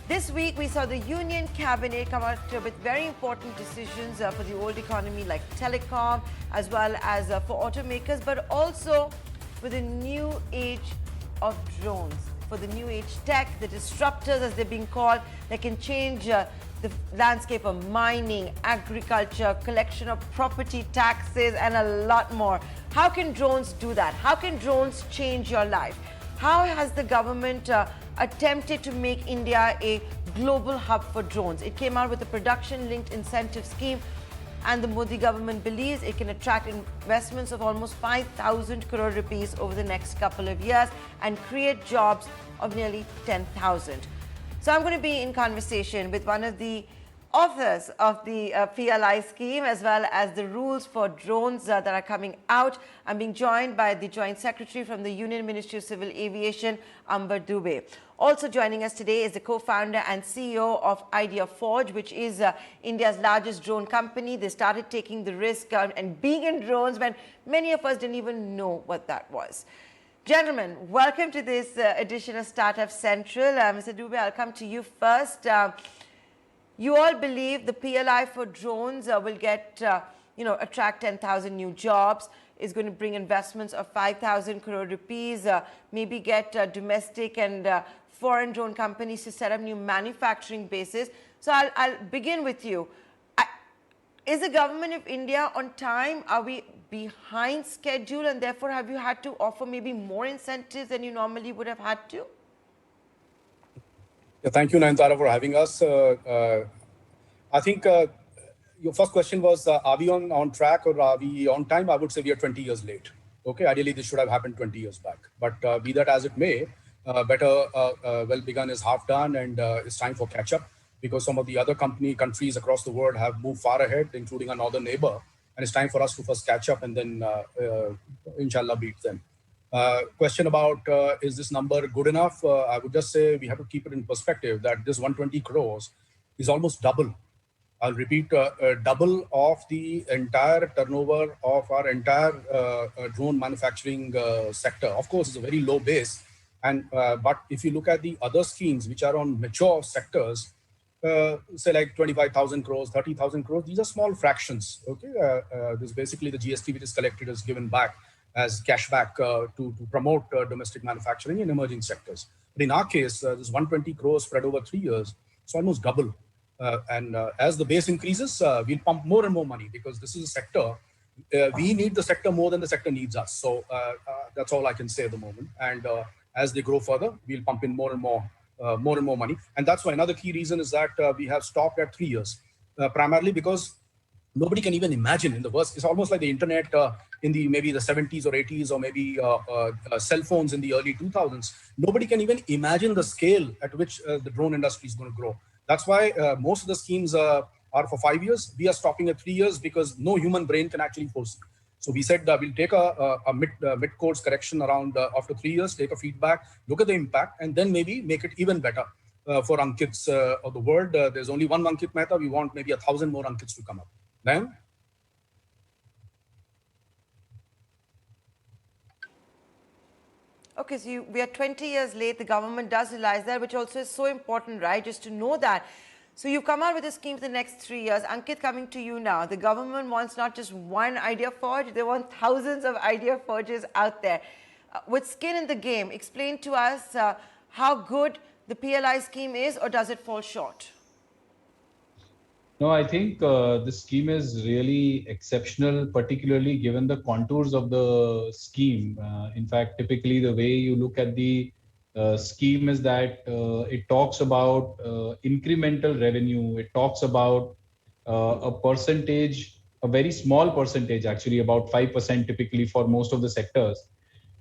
This week, we saw the Union Cabinet come out with very important decisions for the old economy like telecom, as well as for automakers, but also for the new age of drones, for the new age tech, the disruptors as they're being called, that can change the landscape of mining, agriculture, collection of property taxes, and a lot more. How can drones do that? How can drones change your life? How has the government attempted to make India a global hub for drones? It came out with a production-linked incentive scheme, and the Modi government believes it can attract investments of almost 5,000 crore rupees over the next couple of years and create jobs of nearly 10,000. So I'm going to be in conversation with one of the authors of the PLI scheme, as well as the rules for drones that are coming out. I'm being joined by the Joint Secretary from the Union Ministry of Civil Aviation, Amber Dubey. Also joining us today is the co-founder and CEO of IdeaForge, which is India's largest drone company. They started taking the risk and being in drones when many of us didn't even know what that was. Gentlemen, welcome to this edition of Startup Central. Mr. Dubey, I'll come to you first. You all believe the PLI for drones will get, attract 10,000 new jobs, is going to bring investments of 5,000 crore rupees, maybe get domestic and foreign drone companies to set up new manufacturing bases. So I'll begin with you. Is the government of India on time? Are we behind schedule, and therefore have you had to offer maybe more incentives than you normally would have had to? Yeah, thank you, Nayantara, for having us. I think your first question was, are we on track or are we on time? I would say we are 20 years late. Okay, ideally this should have happened 20 years back. But be that as it may, better well begun is half done, and it's time for catch up, because some of the other countries across the world have moved far ahead, including our northern neighbor. And it's time for us to first catch up and then, inshallah, beat them. Question about is this number good enough? I would just say we have to keep it in perspective that this 120 crores is almost double. I'll repeat, double of the entire turnover of our entire drone manufacturing sector. Of course, it's a very low base. And but if you look at the other schemes which are on mature sectors, say like 25,000 crores, 30,000 crores, these are small fractions. Okay, this basically the GST which is collected is given back as cashback to promote domestic manufacturing in emerging sectors. But in our case, this 120 crores spread over 3 years, it's almost double. And as the base increases, we'll pump more and more money, because this is a sector, we need the sector more than the sector needs us. So that's all I can say at the moment. And as they grow further, we'll pump in more and more money. And that's why another key reason is that we have stopped at 3 years, primarily because nobody can even imagine in the worst. It's almost like the internet in the maybe the 70s or 80s, or maybe cell phones in the early 2000s. Nobody can even imagine the scale at which the drone industry is going to grow. That's why most of the schemes are for 5 years. We are stopping at 3 years because no human brain can actually foresee. So we said we'll take a mid-course correction around after 3 years, take a feedback, look at the impact, and then maybe make it even better for Ankits of the world. There's only one Ankit Mehta. We want maybe 1,000 more Ankits to come up. Then? Okay, so we are 20 years late. The government does realize that, which also is so important, right? Just to know that. So you've come out with a scheme for the next 3 years. Ankit, coming to you now. The government wants not just one IdeaForge, they want thousands of IdeaForges out there. With skin in the game, explain to us how good the PLI scheme is, or does it fall short? No, I think this scheme is really exceptional, particularly given the contours of the scheme. In fact, typically the way you look at the scheme is that it talks about incremental revenue. It talks about a percentage, a very small percentage, actually about 5% typically for most of the sectors.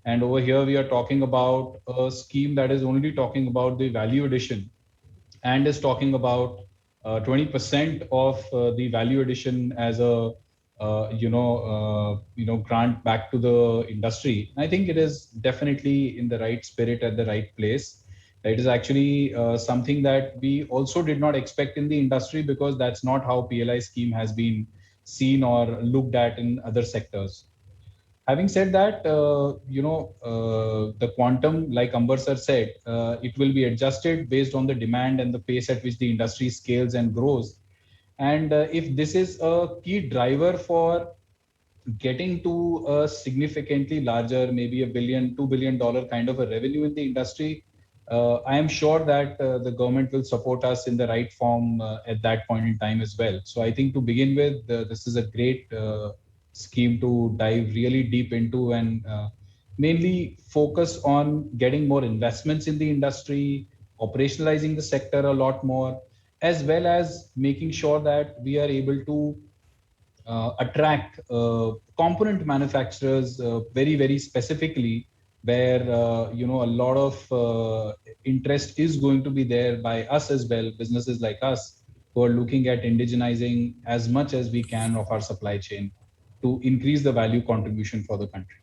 And over here, we are talking about a scheme that is only talking about the value addition and is talking about 20% of the value addition as a grant back to the industry. I think it is definitely in the right spirit at the right place. It is actually something that we also did not expect in the industry, because that's not how PLI scheme has been seen or looked at in other sectors. Having said that, the quantum, like Amber sir said, it will be adjusted based on the demand and the pace at which the industry scales and grows. And if this is a key driver for getting to a significantly larger, maybe $1 billion, $2 billion kind of a revenue in the industry, I am sure that the government will support us in the right form at that point in time as well. So I think to begin with, this is a great scheme to dive really deep into and mainly focus on getting more investments in the industry, operationalizing the sector a lot more, as well as making sure that we are able to attract component manufacturers very, very specifically, where a lot of interest is going to be there by us as well, businesses like us who are looking at indigenizing as much as we can of our supply chain to increase the value contribution for the country.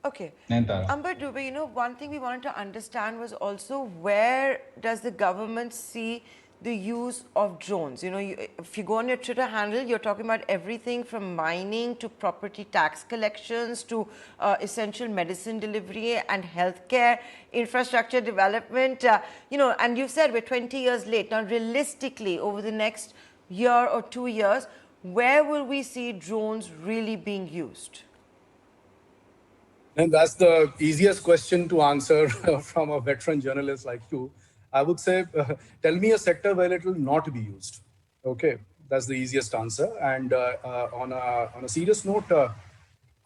Okay. Nayantara. Amber Dubey, one thing we wanted to understand was also where does the government see the use of drones? If you go on your Twitter handle, you're talking about everything from mining to property tax collections to essential medicine delivery and healthcare infrastructure development. And you've said we're 20 years late. Now, realistically, over the next year or 2 years, where will we see drones really being used? And that's the easiest question to answer from a veteran journalist like you. I would say, tell me a sector where it will not be used. Okay, that's the easiest answer. And on a serious note,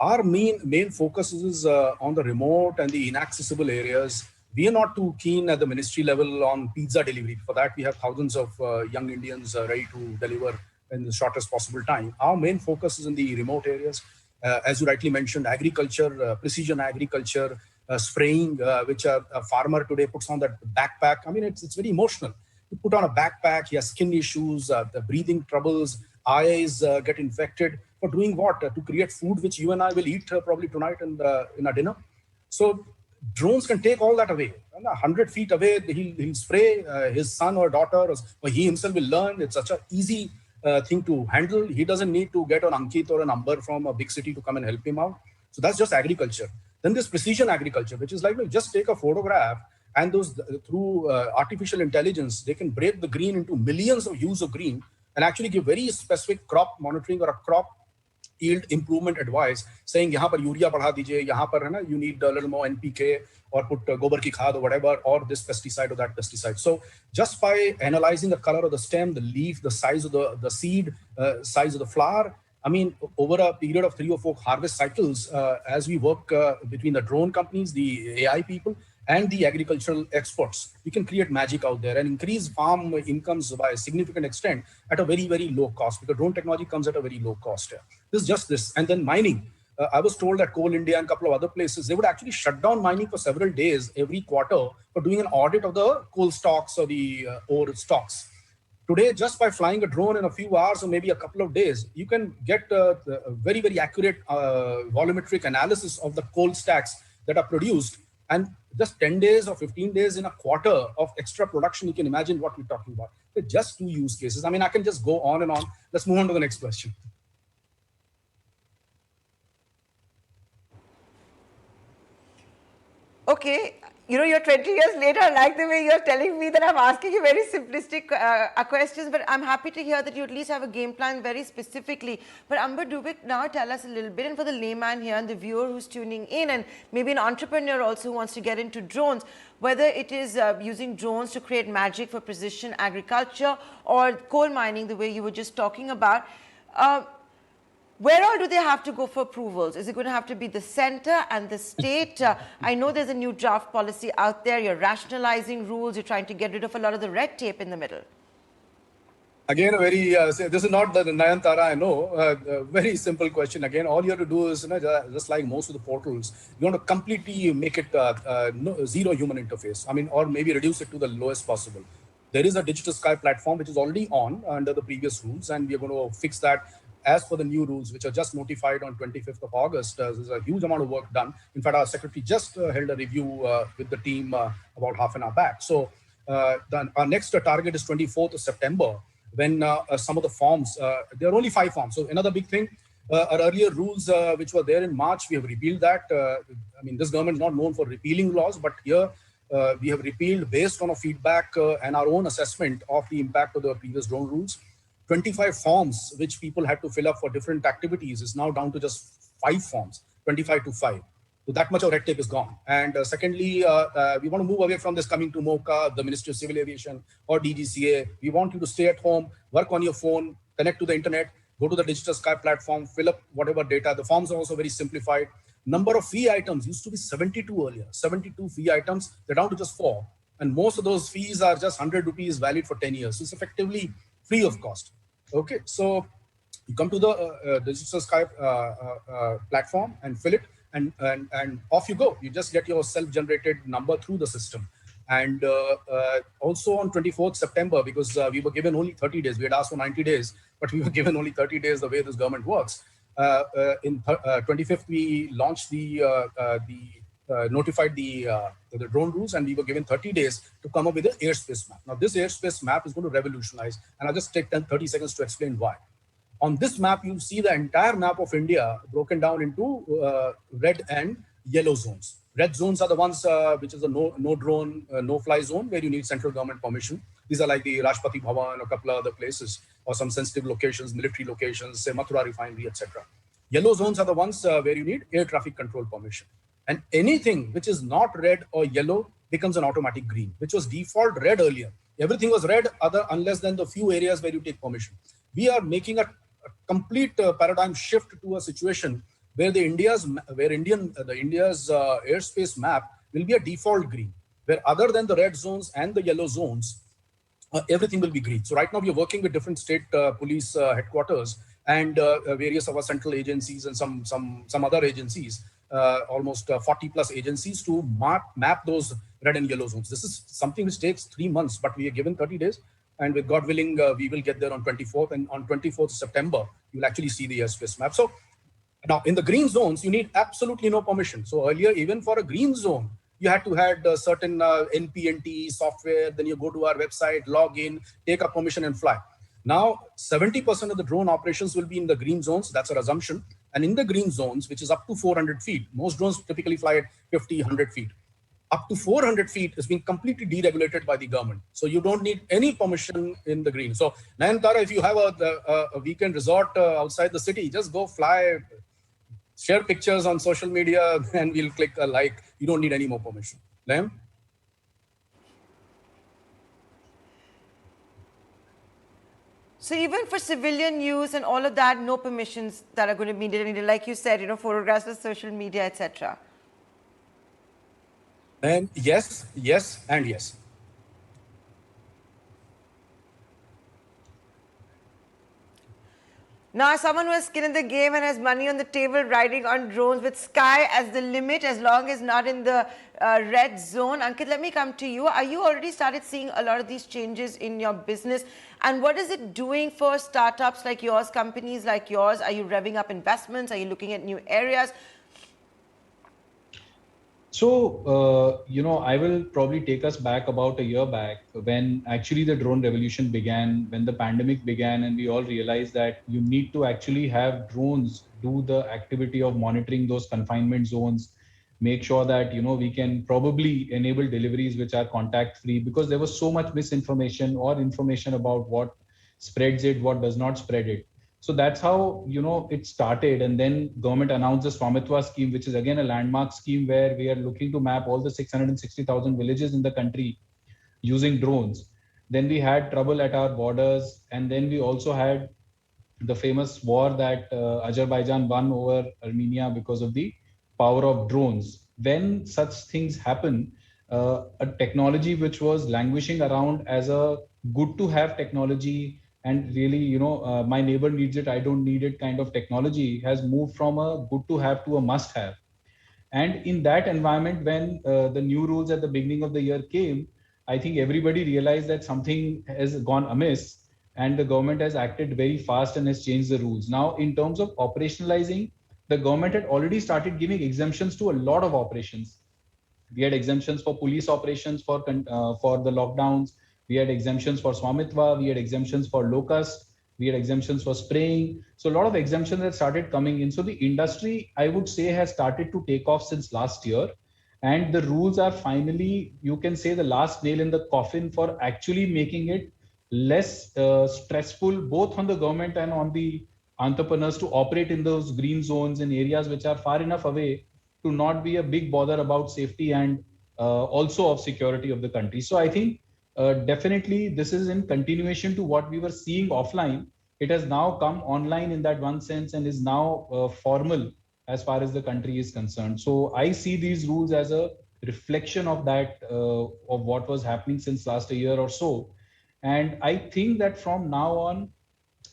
our main focus is on the remote and the inaccessible areas. We are not too keen at the ministry level on pizza delivery. For that, we have thousands of young Indians ready to deliver in the shortest possible time. Our main focus is in the remote areas. As you rightly mentioned, agriculture, precision agriculture, spraying, which a farmer today puts on that backpack. I mean, it's very emotional. You put on a backpack, he has skin issues, the breathing troubles, eyes get infected. For doing what? To create food which you and I will eat probably tonight in our dinner. So drones can take all that away. 100 feet away, he'll spray his son or daughter, or he himself will learn. It's such an easy thing to handle. He doesn't need to get an Ankit or an Amber from a big city to come and help him out. So that's just agriculture. Then there's precision agriculture, which is like, just take a photograph and those through artificial intelligence, they can break the green into millions of hues of green and actually give very specific crop monitoring or a crop yield improvement advice, saying yahan par urea badha dijiye, yahan par you need a little more NPK or put gobar ki khad or whatever, or this pesticide or that pesticide. So just by analyzing the color of the stem, the leaf, the size of the seed, size of the flower, I mean, over a period of 3 or 4 harvest cycles, as we work between the drone companies, the AI people, and the agricultural experts, we can create magic out there and increase farm incomes by a significant extent at a very, very low cost, because drone technology comes at a very low cost. This is just this. And then mining. I was told that Coal India and a couple of other places, they would actually shut down mining for several days every quarter for doing an audit of the coal stocks or the ore stocks. Today, just by flying a drone in a few hours or maybe a couple of days, you can get a very, very accurate volumetric analysis of the coal stacks that are produced. And just 10 days or 15 days in a quarter of extra production, you can imagine what we're talking about. They're just 2 use cases. I mean, I can just go on and on. Let's move on to the next question. Okay, you're 20 years later. I like the way you're telling me that I'm asking you very simplistic questions, but I'm happy to hear that you at least have a game plan very specifically. But Amber Dubey, now tell us a little bit, and for the layman here and the viewer who's tuning in, and maybe an entrepreneur also who wants to get into drones, whether it is using drones to create magic for precision agriculture or coal mining, the way you were just talking about, where all do they have to go for approvals? Is it going to have to be the center and the state? I know there's a new draft policy out there. You're rationalizing rules. You're trying to get rid of a lot of the red tape in the middle. Again, a very, this is not the Nayantara, I know, very simple question. Again, all you have to do is, just like most of the portals, you want to completely make it zero human interface. I mean, or maybe reduce it to the lowest possible. There is a Digital Sky platform, which is already on under the previous rules, and we are going to fix that. As for the new rules, which are just notified on 25th of August, there's a huge amount of work done. In fact, our secretary just held a review with the team about half an hour back. So Our next target is 24th of September, when some of the forms, there are only 5 forms. So another big thing, our earlier rules which were there in March, we have repealed that. I mean, this government is not known for repealing laws, but here we have repealed based on a feedback and our own assessment of the impact of the previous drone rules. 25 forms which people had to fill up for different activities is now down to just 5 forms, 25 to 5. So that much of red tape is gone. And secondly, we want to move away from this coming to MOCA, the Ministry of Civil Aviation or DGCA. We want you to stay at home, work on your phone, connect to the internet, go to the Digital Sky platform, fill up whatever data. The forms are also very simplified. Number of fee items used to be 72 earlier, 72 fee items, they're down to just 4. And most of those fees are just 100 rupees valid for 10 years. So it's effectively free of cost. Okay, so you come to the Digital Sky platform and fill it. And off you go. You just get your self-generated number through the system. And also on 24th September, because we were given only 30 days, we had asked for 90 days, but we were given only 30 days the way this government works. In 25th, we launched notified the drone rules, and we were given 30 days to come up with an airspace map. Now, this airspace map is going to revolutionize, and I'll just take 30 seconds to explain why. On this map, you see the entire map of India broken down into red and yellow zones. Red zones are the ones which is a no drone, no fly zone where you need central government permission. These are like the Rashtrapati Bhavan or a couple of other places, or some sensitive locations, military locations, say Mathura refinery, etc. Yellow zones are the ones where you need air traffic control permission. And anything which is not red or yellow becomes an automatic green, which was default red earlier. Everything was red unless then the few areas where you take permission. We are making a complete paradigm shift to a situation where India's airspace map will be a default green, where other than the red zones and the yellow zones, everything will be green. So right now we are working with different state police headquarters and various of our central agencies and some other agencies, almost 40 plus agencies to map those red and yellow zones. This is something which takes 3 months, but we are given 30 days. And with God willing, we will get there on 24th. And on 24th September, you'll actually see the airspace map. So now in the green zones, you need absolutely no permission. So earlier, even for a green zone, you had to have certain NPNT software. Then you go to our website, log in, take a permission and fly. Now, 70% of the drone operations will be in the green zones. That's our assumption. And in the green zones, which is up to 400 feet, most drones typically fly at 50, 100 feet. Up to 400 feet is being completely deregulated by the government. So you don't need any permission in the green. So Nayantara, if you have a weekend resort outside the city, just go fly, share pictures on social media, and we'll click a like. You don't need any more permission. Liam? So even for civilian use and all of that, no permissions that are going to be needed, like you said, photographs for social media, etc. And yes, and yes. Now, someone who has skin in the game and has money on the table riding on drones with sky as the limit, as long as not in the red zone. Ankit, let me come to you. Are you already started seeing a lot of these changes in your business? And what is it doing for startups like yours, companies like yours? Are you revving up investments? Are you looking at new areas? So, I will probably take us back about a year back when actually the drone revolution began, when the pandemic began, and we all realized that you need to actually have drones do the activity of monitoring those confinement zones, make sure that, we can probably enable deliveries which are contact free, because there was so much misinformation or information about what spreads it, what does not spread it. So that's how, it started. And then government announced the Swamitwa scheme, which is again a landmark scheme where we are looking to map all the 660,000 villages in the country using drones. Then we had trouble at our borders. And then we also had the famous war that Azerbaijan won over Armenia because of the power of drones. When such things happen, a technology which was languishing around as a good to have technology, and really, my neighbor needs it, I don't need it kind of technology has moved from a good to have to a must have. And in that environment, when the new rules at the beginning of the year came, I think everybody realized that something has gone amiss, and the government has acted very fast and has changed the rules. Now, in terms of operationalizing, the government had already started giving exemptions to a lot of operations. We had exemptions for police operations for the lockdowns. We had exemptions for Swamitva. We had exemptions for locust. We had exemptions for spraying. So a lot of exemptions that started coming in. So the industry, I would say, has started to take off since last year. And the rules are finally, you can say, the last nail in the coffin for actually making it less stressful, both on the government and on the entrepreneurs to operate in those green zones in areas which are far enough away to not be a big bother about safety and also of security of the country. So I think definitely this is in continuation to what we were seeing offline. It has now come online in that one sense and is now formal as far as the country is concerned. So I see these rules as a reflection of that, of what was happening since last a year or so. And I think that from now on,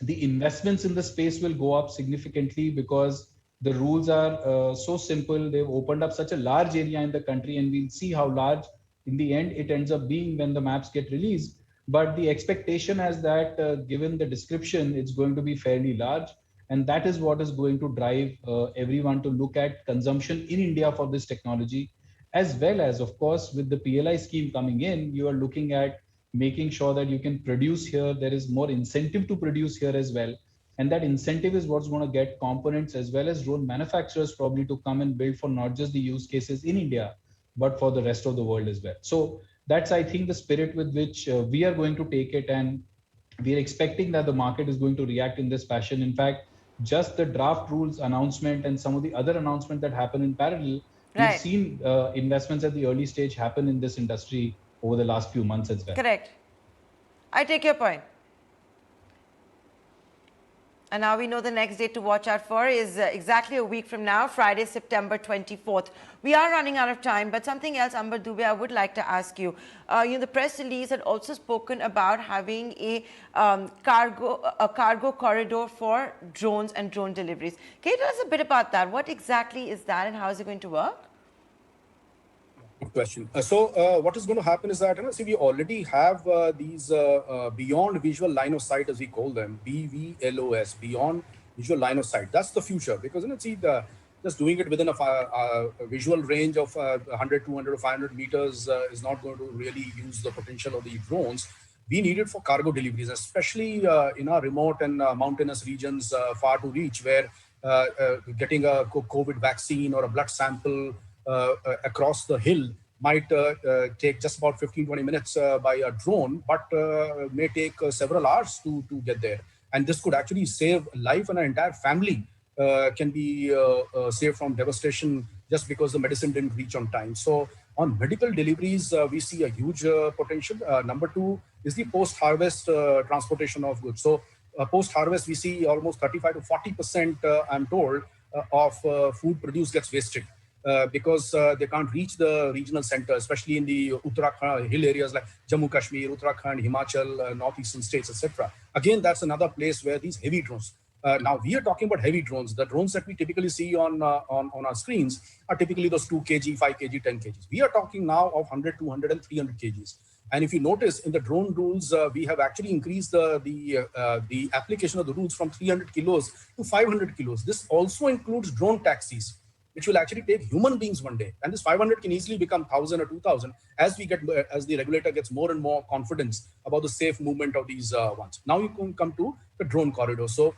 the investments in the space will go up significantly because the rules are so simple. They've opened up such a large area in the country, and we'll see how large in the end it ends up being when the maps get released. But the expectation is that given the description, it's going to be fairly large. And that is what is going to drive everyone to look at consumption in India for this technology, as well as, of course, with the PLI scheme coming in, you are looking at making sure that you can produce here. There is more incentive to produce here as well. And that incentive is what's going to get components as well as drone manufacturers probably to come and build for not just the use cases in India, but for the rest of the world as well. So that's, I think, the spirit with which we are going to take it. And we are expecting that the market is going to react in this fashion. In fact, just the draft rules announcement and some of the other announcements that happen in parallel, we've Right. seen investments at the early stage happen in this industry over the last few months as well. Correct. I take your point. And now we know the next date to watch out for is exactly a week from now, Friday, September 24th. We are running out of time, but something else, Amber Dubey, I would like to ask you. The press release had also spoken about having a cargo corridor for drones and drone deliveries. Can you tell us a bit about that? What exactly is that and how is it going to work? Good question. What is going to happen is that, see, we already have these beyond visual line of sight, as we call them, BVLOS, beyond visual line of sight. That's the future, because just doing it within a visual range of 100, 200 or 500 meters is not going to really use the potential of the drones. We need it for cargo deliveries, especially in our remote and mountainous regions, far to reach, where getting a COVID vaccine or a blood sample across the hill might take just about 15-20 minutes by a drone, but may take several hours to get there. And this could actually save life, and an entire family can be saved from devastation just because the medicine didn't reach on time. So on medical deliveries, we see a huge potential. Number two is the post-harvest transportation of goods. So post-harvest, we see almost 35 to 40%, I'm told, of food produced gets wasted. Because they can't reach the regional center, especially in the Uttarakhand hill areas like Jammu Kashmir, Uttarakhand, Himachal, northeastern states, etc. Again, that's another place where these heavy drones. Now we are talking about heavy drones. The drones that we typically see on our screens are typically those 2 kg, 5 kg, 10 kgs. We are talking now of 100, 200, and 300 kgs. And if you notice in the drone rules, we have actually increased the application of the rules from 300 kilos to 500 kilos. This also includes drone taxis, which will actually take human beings one day. And this 500 can easily become 1,000 or 2,000 as the regulator gets more and more confidence about the safe movement of these ones. Now you can come to the drone corridor. So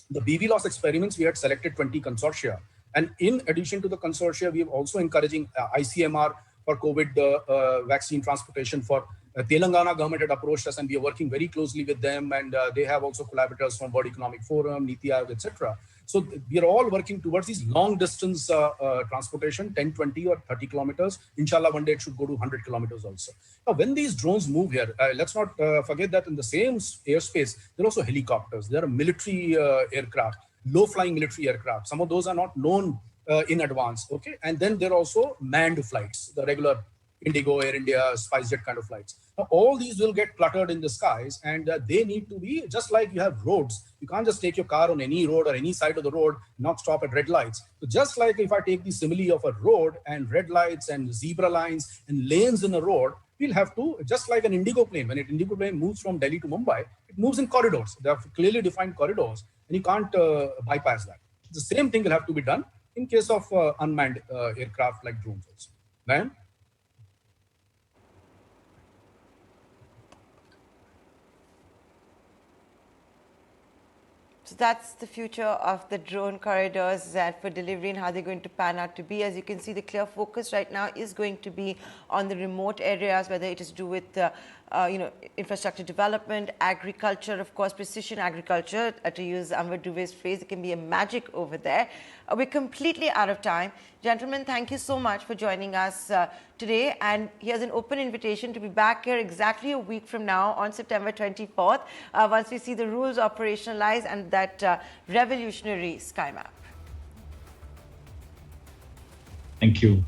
the BVLOS experiments, we had selected 20 consortia. And in addition to the consortia, we are also encouraging ICMR for COVID vaccine transportation. For Telangana government had approached us, and we are working very closely with them. And they have also collaborators from World Economic Forum, Niti Aayog, etc. So we are all working towards these long distance transportation, 10, 20 or 30 kilometers. Inshallah, one day it should go to 100 kilometers also. Now, when these drones move here, let's not forget that in the same airspace, there are also helicopters. There are military aircraft, low-flying military aircraft. Some of those are not known in advance, okay? And then there are also manned flights, the regular Indigo, Air India, SpiceJet kind of flights. Now, all these will get cluttered in the skies, and they need to be, just like you have roads. You can't just take your car on any road or any side of the road, not stop at red lights. So just like if I take the simile of a road and red lights and zebra lines and lanes in a road, we'll have to, just like an Indigo plane, when an Indigo plane moves from Delhi to Mumbai, it moves in corridors. They have clearly defined corridors, and you can't bypass that. The same thing will have to be done in case of unmanned aircraft like drones also. Right? So that's the future of the drone corridors and for delivery and how they're going to pan out to be. As you can see, the clear focus right now is going to be on the remote areas, whether it is to do with infrastructure development, agriculture, of course, precision agriculture, to use Amber Dubey's phrase, it can be a magic over there. We're completely out of time. Gentlemen, thank you so much for joining us today. And here's an open invitation to be back here exactly a week from now on September 24th, once we see the rules operationalized and that revolutionary sky map. Thank you.